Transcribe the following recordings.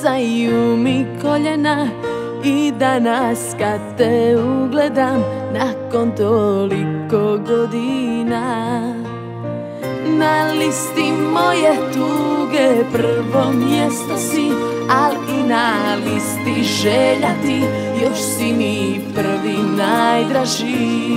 pucaju mi koljena i danas kad te ugledam nakon toliko godina. Na listi moje tuge prvo mjesto si, al i na listi želja ti još si mi prvi najdraži.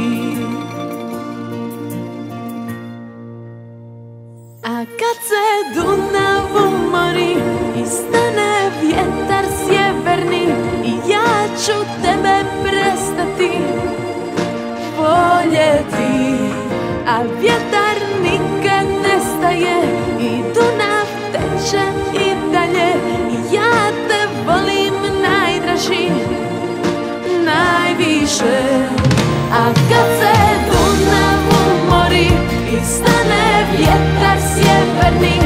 A kad se Dunav umori i stane vjetar sjeverni, i ja ću tebe prestati voljeti, a vjetar nikad nestaje i Dunav teče i dalje, i ja te volim najdraži, najviše. A kad se Dunav umori i stane vjetar sjeverni,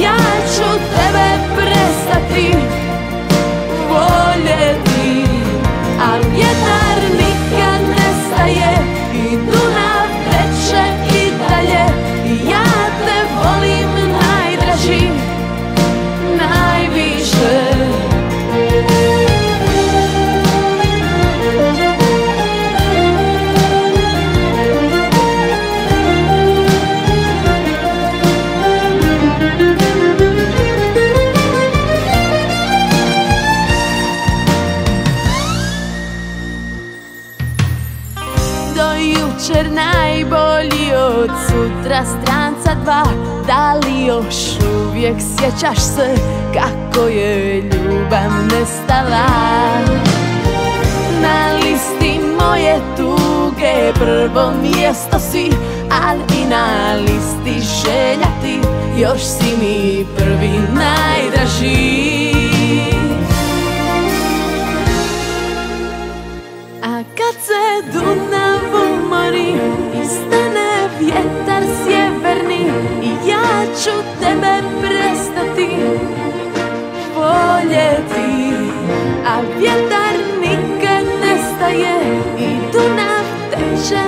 ja ću tebe prestati voljeti, a vjetar nikad nestaje i Dunav teče i dalje, i ja te volim najdraži, najviše. Jučer najbolji, od sutra stranca dva. Da li još uvijek sjećaš se kako je ljubav nestala? Na listi moje tuge prvo mjesto si, ali i na listi želja ti još si mi prvi najdraži. A kad se Dunav umori i stane vjetar sjeverni, i ja ću tebe prestati voljeti, a vjetar nikad nestaje i Dunav teče